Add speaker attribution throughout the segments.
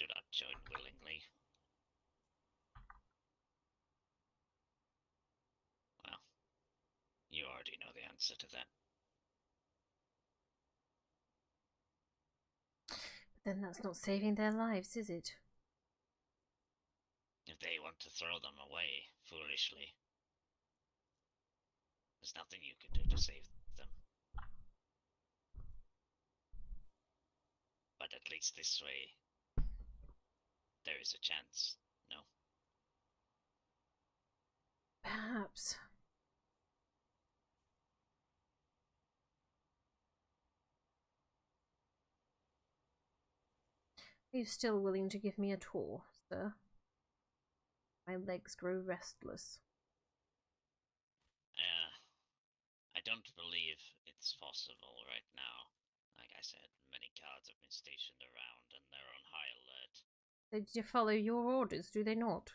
Speaker 1: do not join willingly. Well, you already know the answer to that.
Speaker 2: Then that's not saving their lives, is it?
Speaker 1: If they want to throw them away foolishly, there's nothing you can do to save them. But at least this way, there is a chance, no?
Speaker 2: Perhaps. Are you still willing to give me a tour, sir? My legs grow restless.
Speaker 1: I don't believe it's possible right now. Like I said, many guards have been stationed around and they're on high alert.
Speaker 2: They follow your orders, do they not?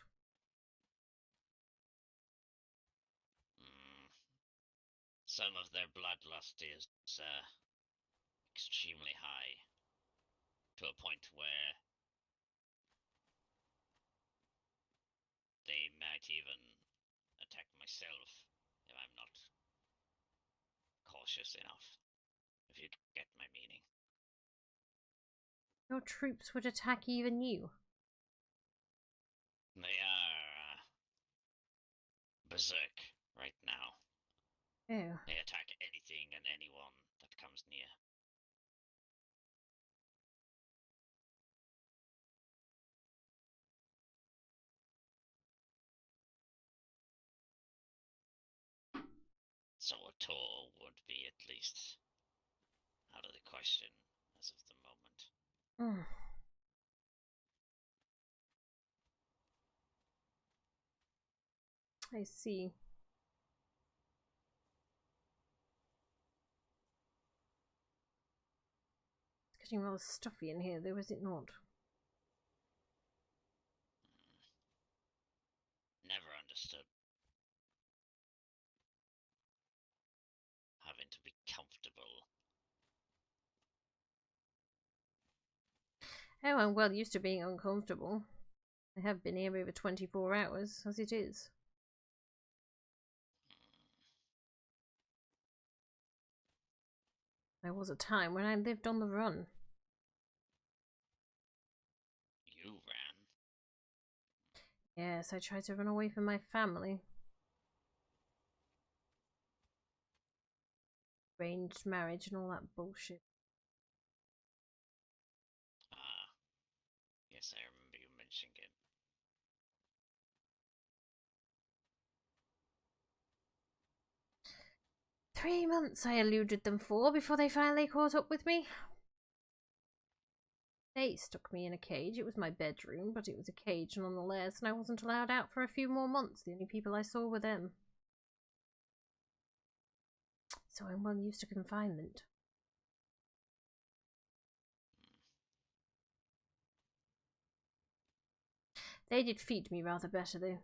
Speaker 1: Some of their bloodlust is extremely high, to a point where they might even attack myself if I'm not cautious enough, if you get my meaning.
Speaker 2: Your troops would attack even you.
Speaker 1: They are berserk right now.
Speaker 2: Oh.
Speaker 1: They attack anything and anyone that comes near. So a tour would be at least out of the question as of the moment.
Speaker 2: I see. It's getting rather stuffy in here, though, is it not?
Speaker 1: Never understood having to be comfortable.
Speaker 2: Oh, I'm well used to being uncomfortable. I have been here over 24 hours, as it is. There was a time when I lived on the run.
Speaker 1: You ran?
Speaker 2: Yes, I tried to run away from my family. Arranged marriage and all that bullshit.
Speaker 1: Ah, yes, I remember you mentioning it.
Speaker 2: Three months I eluded them for before they finally caught up with me. They stuck me in a cage. It was my bedroom, but it was a cage nonetheless, and I wasn't allowed out for a few more months. The only people I saw were them. So I'm well used to confinement. They did feed me rather better, though.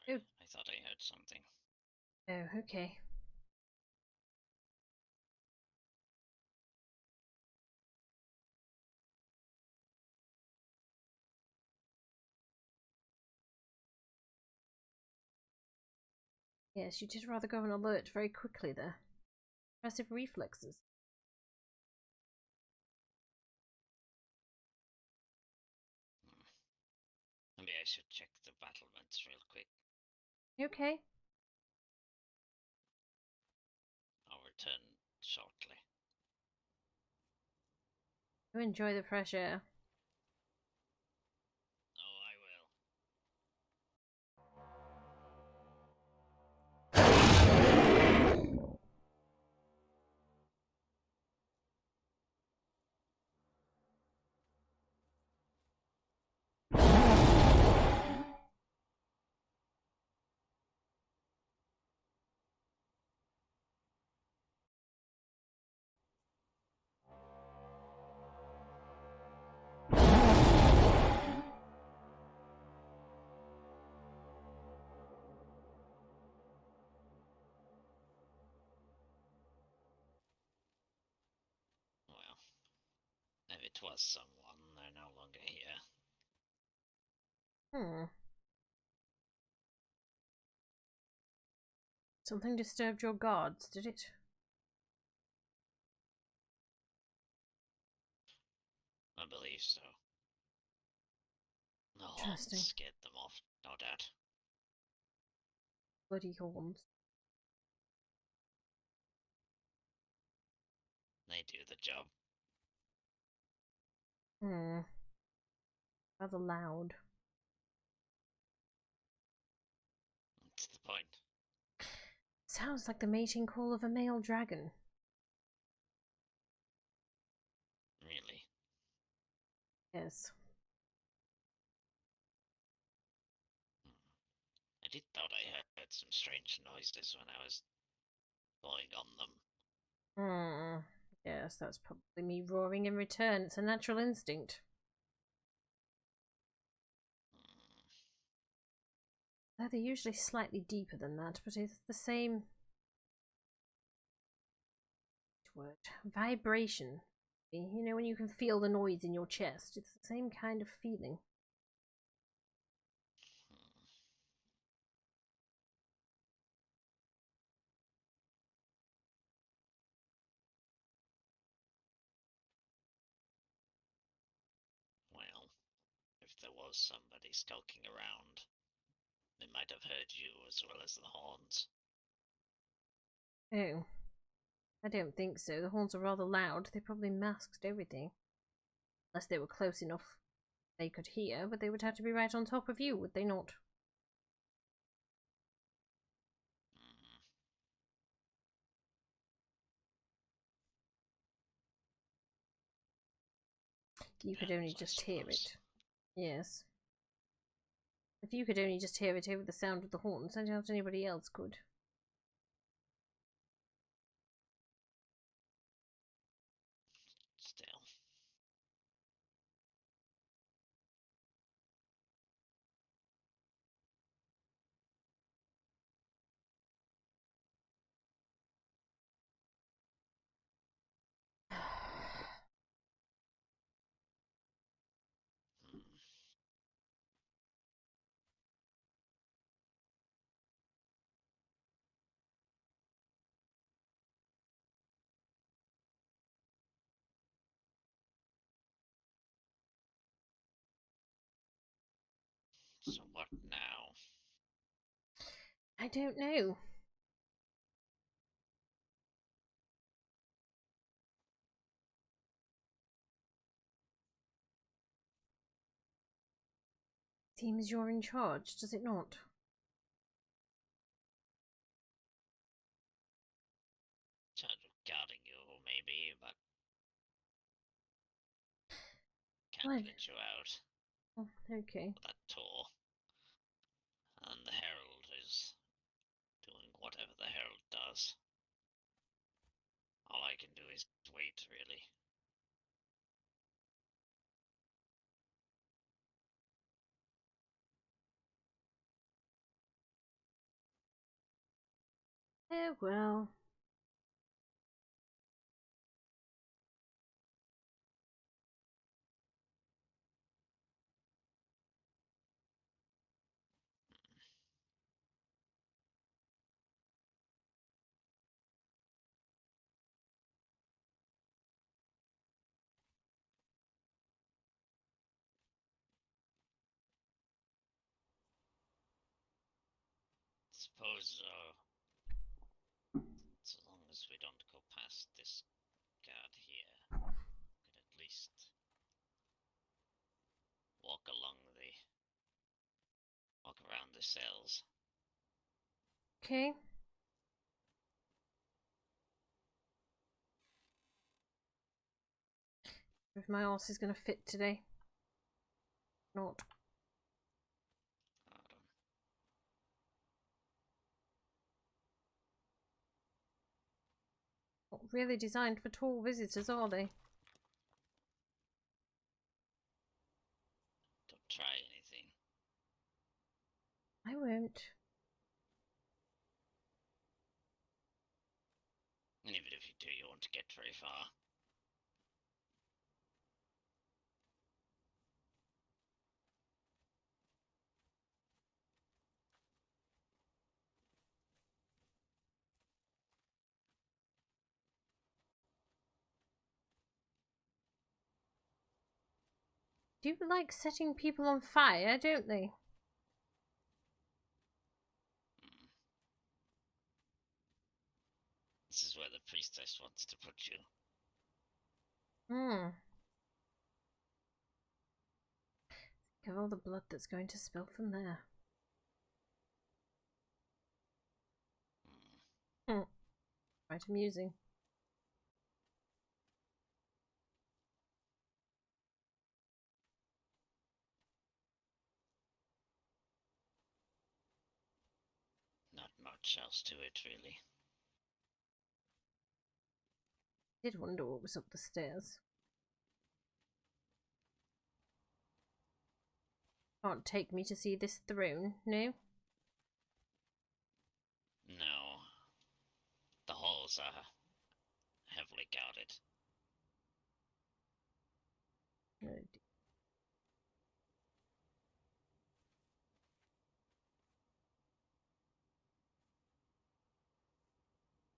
Speaker 1: Sorry, I thought I heard something.
Speaker 2: Oh, okay. Yes, you did rather go on alert very quickly there. Impressive reflexes.
Speaker 1: Maybe I should check the battlements real quick.
Speaker 2: Okay.
Speaker 1: I'll return shortly.
Speaker 2: You enjoy the fresh air.
Speaker 1: Oh, I will. It was someone. They're no longer here.
Speaker 2: Something disturbed your guards, did it?
Speaker 1: I believe so. The horns
Speaker 2: Interesting.
Speaker 1: scared them off, no doubt.
Speaker 2: Bloody horns.
Speaker 1: They do the job.
Speaker 2: Rather loud.
Speaker 1: That's the point.
Speaker 2: Sounds like the mating call of a male dragon.
Speaker 1: Really.
Speaker 2: Yes.
Speaker 1: I did thought I heard some strange noises when I was going on them.
Speaker 2: Yes, that's probably me roaring in return. It's a natural instinct. Though they're usually slightly deeper than that, but it's the same word. Vibration. You know, when you can feel the noise in your chest, it's the same kind of feeling.
Speaker 1: Well, if there was somebody skulking around, they might have heard you as well as the horns.
Speaker 2: Oh, I don't think so. The horns are rather loud. They probably masked everything. Unless they were close enough they could hear, but they would have to be right on top of you, would they not? You could only
Speaker 1: Depends, I
Speaker 2: just hear
Speaker 1: suppose.
Speaker 2: it. Yes. If you could only just hear it over the sound of the horns, I doubt anybody else could.
Speaker 1: Still. So what now?
Speaker 2: I don't know. Seems you're in charge, does it not?
Speaker 1: Charge of guarding you, maybe, but can't
Speaker 2: What?
Speaker 1: let you out
Speaker 2: Oh, okay.
Speaker 1: for that tour. And the Herald is doing whatever the Herald does. All I can do is wait, really.
Speaker 2: Oh well.
Speaker 1: Suppose, so long as we don't go past this guard here, we could at least walk around the cells.
Speaker 2: Okay. If my arse is gonna fit today. Not. Not really designed for tall visitors, are they?
Speaker 1: Don't try anything.
Speaker 2: I won't.
Speaker 1: And even if you do, you won't get very far.
Speaker 2: do like setting people on fire, don't they?
Speaker 1: This is where the priestess wants to put you.
Speaker 2: Hmm. Think of all the blood that's going to spill from there. Hmm. Quite amusing.
Speaker 1: Not much else to it, really.
Speaker 2: Did wonder what was up the stairs. Can't take me to see this throne, no?
Speaker 1: No. The halls are heavily guarded.
Speaker 2: Oh,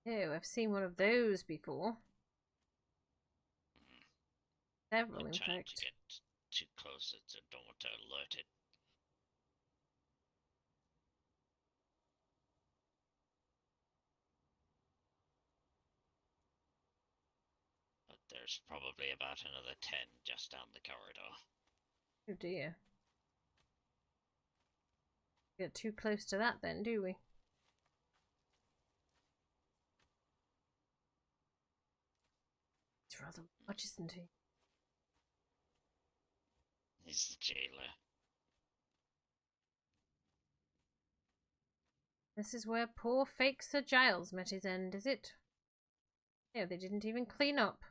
Speaker 2: oh, I've seen one of those before. Several,
Speaker 1: I'm
Speaker 2: in
Speaker 1: trying to
Speaker 2: fact.
Speaker 1: get too close, I don't want to alert it. But there's probably about another 10 just down the corridor.
Speaker 2: Oh dear. Get too close to that then, do we? It's rather large, isn't he?
Speaker 1: He's the jailer.
Speaker 2: This is where poor fake Sir Giles met his end, is it? No, they didn't even clean up.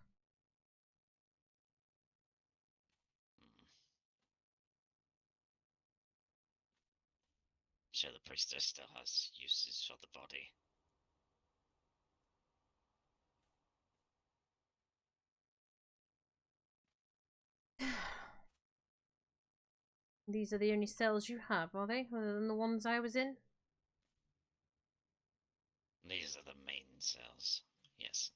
Speaker 1: Sure, the priestess still has uses for the body.
Speaker 2: These are the only cells you have, are they? Other than the ones I was in?
Speaker 1: These are the main cells, yes.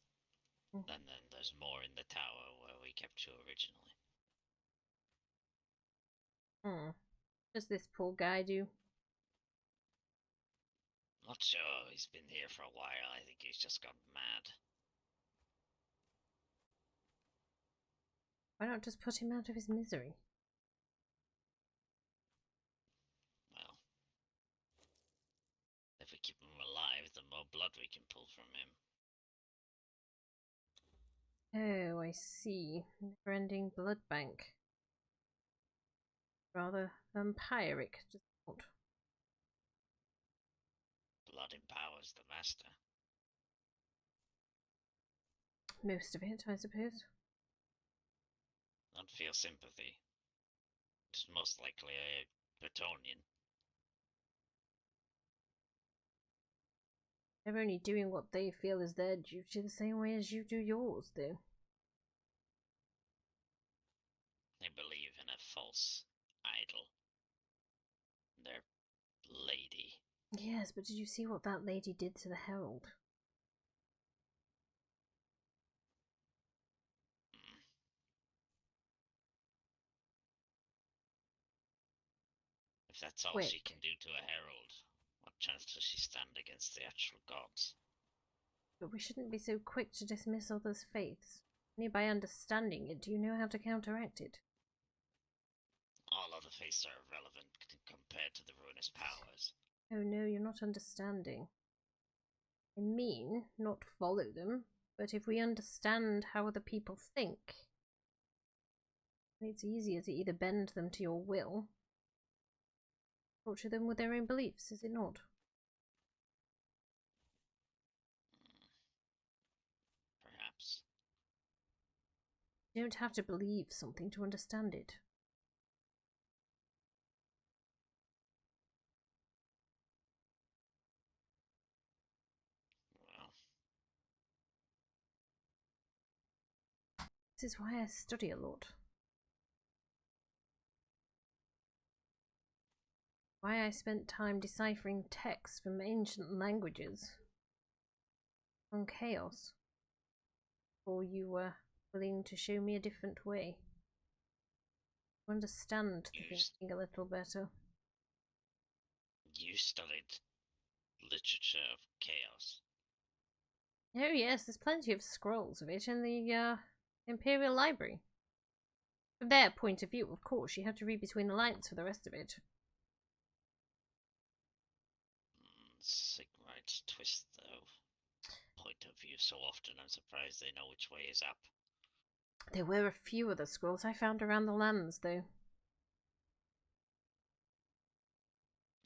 Speaker 2: Mm.
Speaker 1: And then there's more in the tower where we kept you originally.
Speaker 2: Hmm. Does this poor guy do?
Speaker 1: Not sure, he's been here for a while. I think he's just gone mad.
Speaker 2: Why not just put him out of his misery?
Speaker 1: Well, if we keep him alive, the more blood we can pull from him.
Speaker 2: Oh, I see. Never-ending blood bank. Rather vampiric, just thought.
Speaker 1: Blood empowers the master.
Speaker 2: Most of it, I suppose.
Speaker 1: Don't feel sympathy. It's most likely a Bretonian.
Speaker 2: They're only doing what they feel is their duty the same way as you do yours, though.
Speaker 1: They believe in a false idol. Their lady.
Speaker 2: Yes, but did you see what that lady did to the herald?
Speaker 1: If that's all she
Speaker 2: Quick.
Speaker 1: can do to a herald, what chance does she stand against the actual gods?
Speaker 2: But we shouldn't be so quick to dismiss others' faiths. Only by understanding it do you know how to counteract it.
Speaker 1: All other faiths are irrelevant compared to the ruinous powers.
Speaker 2: Oh no, you're not understanding. I mean, not follow them, but if we understand how other people think, it's easier to either bend them to your will, or torture them with their own beliefs, is it not?
Speaker 1: Perhaps.
Speaker 2: You don't have to believe something to understand it.
Speaker 1: Well,
Speaker 2: This is why I study a lot. Why I spent time deciphering texts from ancient languages on chaos. Or you were willing to show me a different way. Understand the
Speaker 1: You,
Speaker 2: thinking a little better.
Speaker 1: you studied literature of chaos.
Speaker 2: Oh yes, there's plenty of scrolls of it in the Imperial Library. From their point of view, of course, you have to read between the lines for the rest of it.
Speaker 1: Sigmar's twist, though. Point of view so often, I'm surprised they know which way is up.
Speaker 2: There were a few other scrolls I found around the lands, though.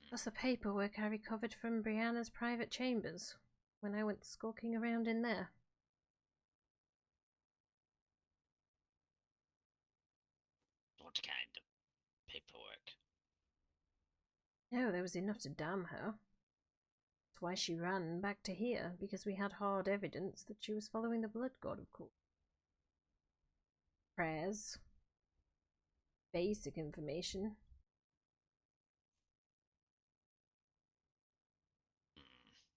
Speaker 2: Plus the paperwork I recovered from Brianna's private chambers when I went skulking around in there.
Speaker 1: What kind of paperwork?
Speaker 2: No, there was enough to damn her. That's why she ran back to here, because we had hard evidence that she was following the blood god, of course. Prayers. Basic information.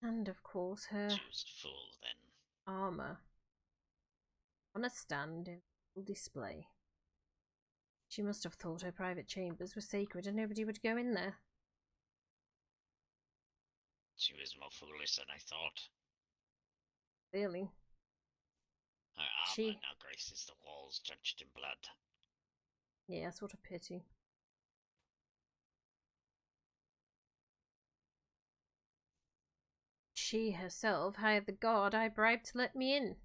Speaker 2: And of course her
Speaker 1: She was a fool, then.
Speaker 2: armor. On a stand in full display. She must have thought her private chambers were sacred and nobody would go in there.
Speaker 1: She was more foolish than I thought.
Speaker 2: Clearly.
Speaker 1: Her armor now graces the walls drenched in blood.
Speaker 2: Yes, what a pity. She herself hired the guard I bribed to let me in.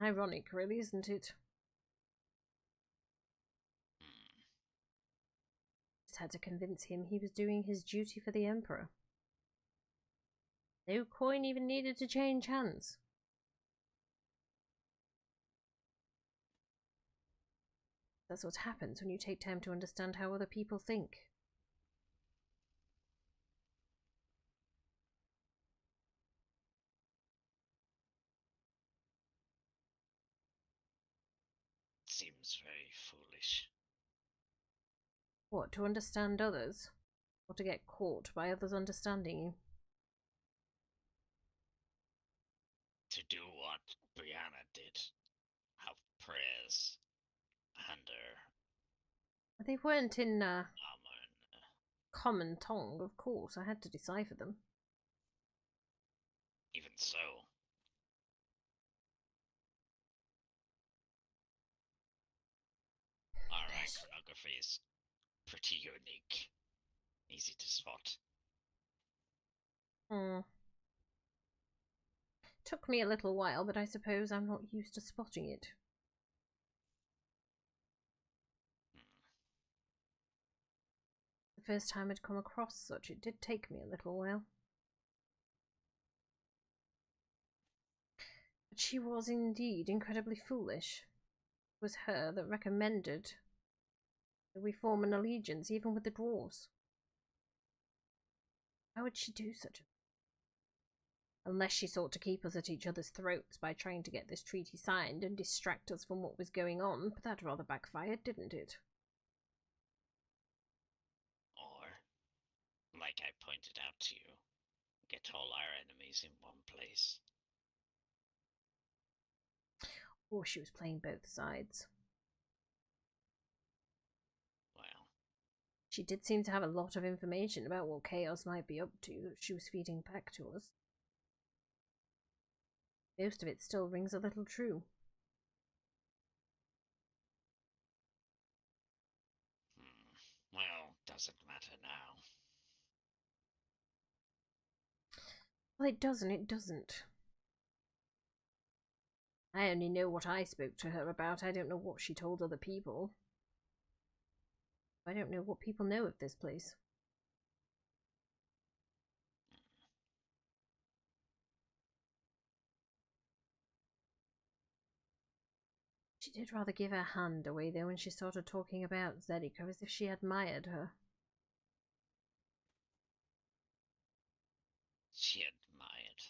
Speaker 2: Ironic, really, isn't it? Just had to convince him he was doing his duty for the Emperor. No coin even needed to change hands. That's what happens when you take time to understand how other people think.
Speaker 1: Seems very foolish.
Speaker 2: What, to understand others? Or to get caught by others understanding you?
Speaker 1: To do what Brianna did. Have prayers. And her
Speaker 2: They weren't in
Speaker 1: armor
Speaker 2: common tongue, of course. I had to decipher them.
Speaker 1: even so. Our iconography is pretty unique. Easy to spot.
Speaker 2: Took me a little while, but I suppose I'm not used to spotting it. The first time I'd come across such, it did take me a little while. But she was indeed incredibly foolish. It was her that recommended that we form an allegiance even with the dwarves. How would she do such a thing? Unless she sought to keep us at each other's throats by trying to get this treaty signed and distract us from what was going on, but that rather backfired, didn't it?
Speaker 1: Or, like I pointed out to you, get all our enemies in one place.
Speaker 2: Or she was playing both sides.
Speaker 1: Well,
Speaker 2: she did seem to have a lot of information about what Chaos might be up to that she was feeding back to us. Most of it still rings a little true.
Speaker 1: Well, doesn't matter now.
Speaker 2: Well, it doesn't. I only know what I spoke to her about. I don't know what she told other people. I don't know what people know of this place. She did rather give her hand away, though, when she started talking about Zedika, as if she admired her.
Speaker 1: She admired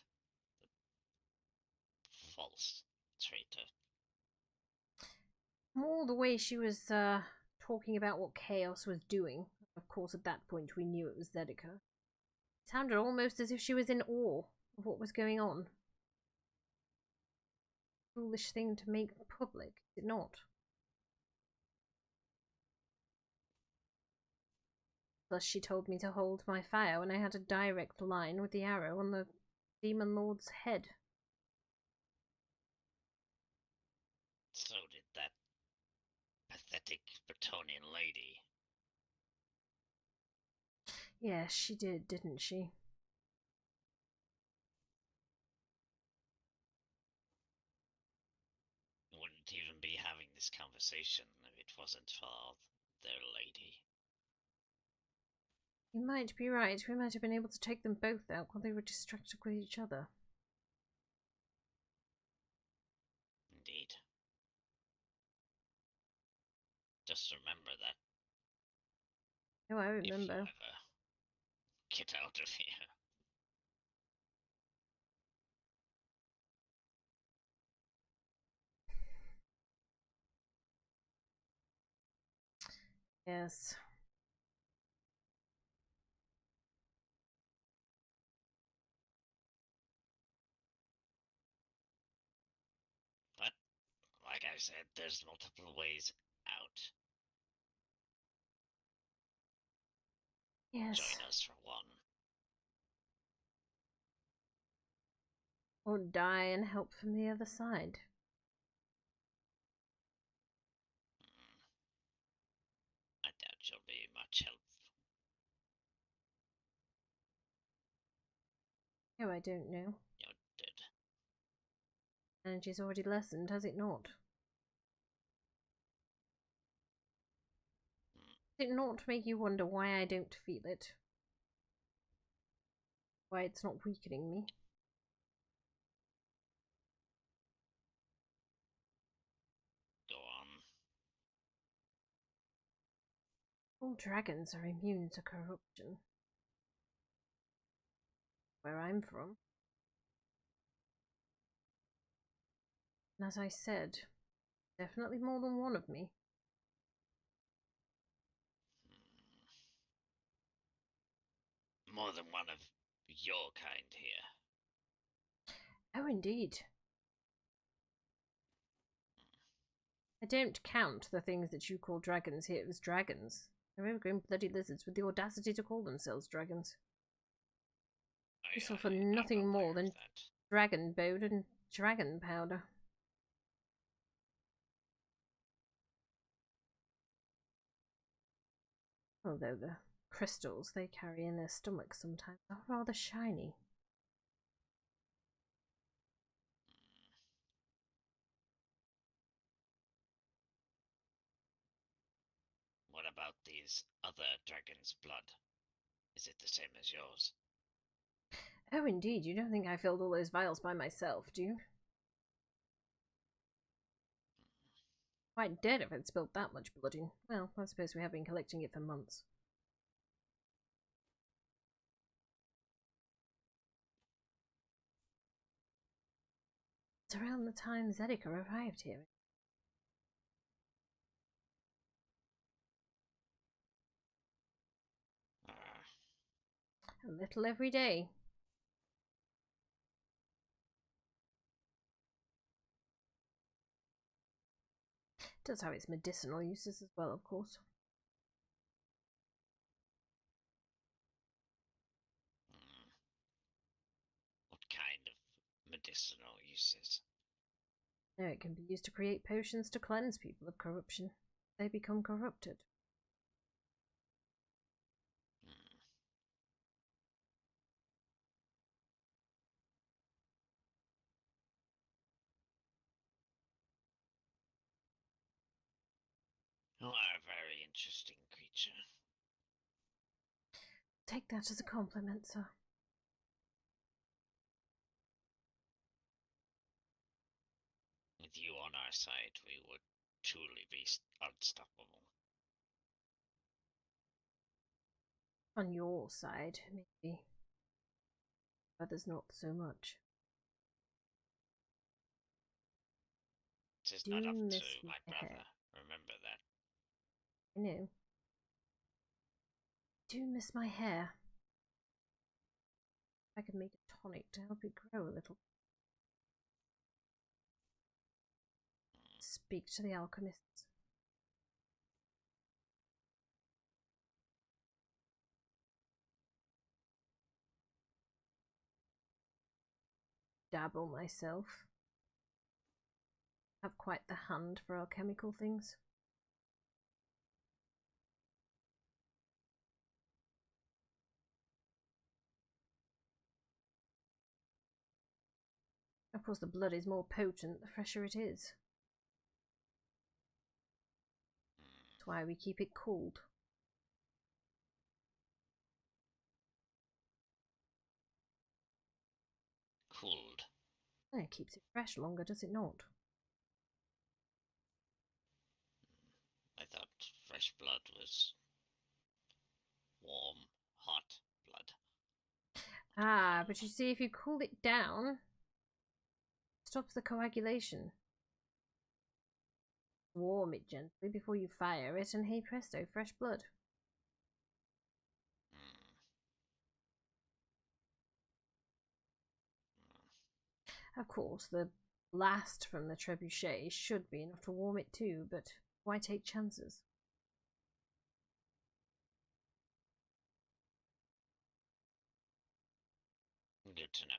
Speaker 1: the false traitor.
Speaker 2: More the way she was talking about what Chaos was doing. Of course, at that point, we knew it was Zedika. It sounded almost as if she was in awe of what was going on. Foolish thing to make public, did it not? Plus, she told me to hold my fire when I had a direct line with the arrow on the demon lord's head.
Speaker 1: So did that pathetic Bretonian lady.
Speaker 2: Yes, she did, didn't she?
Speaker 1: Wouldn't even be having this conversation if it wasn't for their lady.
Speaker 2: You might be right. We might have been able to take them both out while they were distracted with each other.
Speaker 1: Indeed. Just remember that.
Speaker 2: Oh, I
Speaker 1: If you
Speaker 2: remember.
Speaker 1: ever get out of here.
Speaker 2: Yes.
Speaker 1: But, like I said, there's multiple ways out.
Speaker 2: Yes.
Speaker 1: Join us for one.
Speaker 2: Or die and help from the other side.
Speaker 1: I doubt you'll be much help.
Speaker 2: Oh, I don't know.
Speaker 1: You did.
Speaker 2: Energy's already lessened, has it not? Does it not make you wonder why I don't feel it? Why it's not weakening me?
Speaker 1: Go on.
Speaker 2: All dragons are immune to corruption. Where I'm from. And as I said, definitely more than one of me.
Speaker 1: More than one of your kind here.
Speaker 2: Oh, indeed. I don't count the things that you call dragons here as dragons. They're overgrown bloody lizards with the audacity to call themselves dragons. This offer nothing more than dragon bone and dragon powder. Although the crystals they carry in their stomachs sometimes are rather shiny.
Speaker 1: What about these other dragon's blood? Is it the same as yours?
Speaker 2: Oh, indeed, you don't think I filled all those vials by myself, do you? Quite dead if I'd spilled that much blood in. Well, I suppose we have been collecting it for months. It's around the time Zedeka arrived here. A little every day. It does have its medicinal uses as well, of course.
Speaker 1: What kind of medicinal uses?
Speaker 2: No, it can be used to create potions to cleanse people of corruption. They become corrupted.
Speaker 1: You are a very interesting creature.
Speaker 2: Take that as a compliment, sir.
Speaker 1: With you on our side, we would truly be unstoppable.
Speaker 2: On your side, maybe. Others not so much.
Speaker 1: It is
Speaker 2: Do
Speaker 1: not up to
Speaker 2: miss
Speaker 1: my brother.
Speaker 2: hair.
Speaker 1: Remember that.
Speaker 2: I know. Do miss my hair. I could make a tonic to help it grow a little. Speak to the alchemists. dabble myself. I have quite the hand for alchemical things. Of course, the blood is more potent the fresher it is. That's why we keep it cooled.
Speaker 1: Cooled.
Speaker 2: It keeps it fresh longer, does it not?
Speaker 1: I thought fresh blood was warm, hot blood.
Speaker 2: Ah, but you see, if you cool it down, it stops the coagulation. Warm it gently before you fire it, and hey presto, fresh blood. Of course, the blast from the trebuchet should be enough to warm it too, but why take chances?
Speaker 1: Good to know.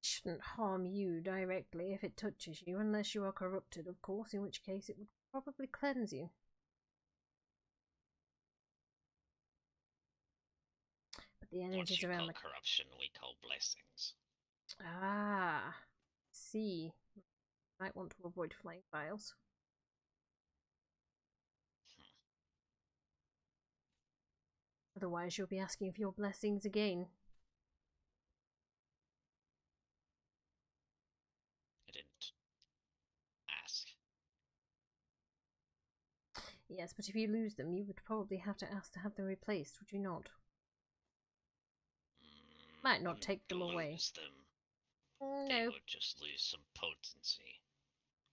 Speaker 2: It shouldn't harm you directly if it touches you, unless you are corrupted, of course, in which case it would probably cleanse you. But the energies around the...
Speaker 1: corruption, we call blessings.
Speaker 2: Ah, see. Might want to avoid flying files. Otherwise, you'll be asking for your blessings again.
Speaker 1: I didn't ask.
Speaker 2: Yes, but if you lose them, you would probably have to ask to have them replaced, would you not? Might not take them away.
Speaker 1: Them.
Speaker 2: No.
Speaker 1: They would just lose some potency,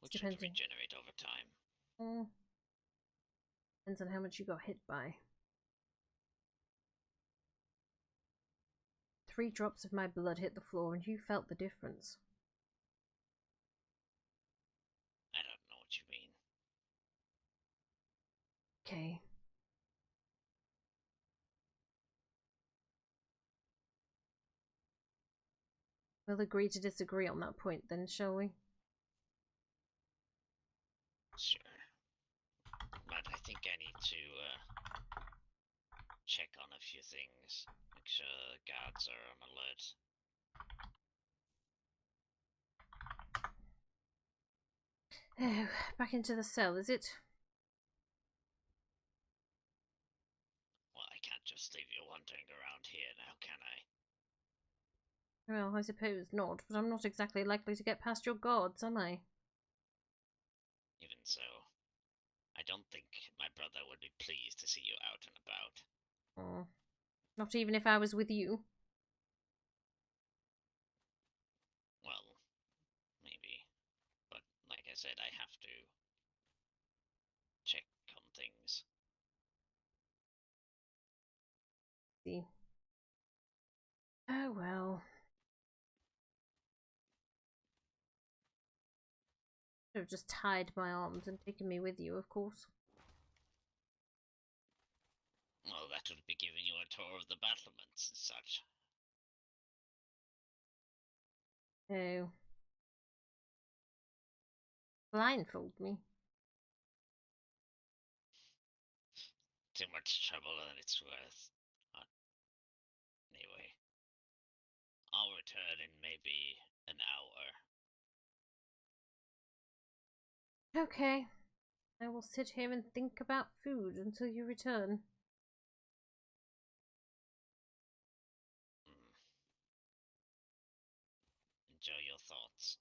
Speaker 1: which would regenerate over time.
Speaker 2: Depends on how much you got hit by. 3 drops of my blood hit the floor and you felt the difference.
Speaker 1: I don't know what you mean.
Speaker 2: Okay. We'll agree to disagree on that point then, shall we?
Speaker 1: Sure. But I think I need to check on a few things. Make sure the guards are on alert.
Speaker 2: Oh, back into the cell, is it?
Speaker 1: Well, I can't just leave you wandering around here now, can I?
Speaker 2: Well, I suppose not, but I'm not exactly likely to get past your guards, am I?
Speaker 1: Even so, I don't think my brother would be pleased to see you out and about.
Speaker 2: Not even if I was with you?
Speaker 1: Well, maybe. But like I said, I have to check on things.
Speaker 2: See. Oh well. Should have just tied my arms and taken me with you, of course.
Speaker 1: Well, that would be giving you a tour of the battlements and such.
Speaker 2: Oh. Blindfold me.
Speaker 1: Too much trouble than it's worth. Anyway, I'll return in maybe an hour.
Speaker 2: Okay. I will sit here and think about food until you return.
Speaker 1: Enjoy your thoughts.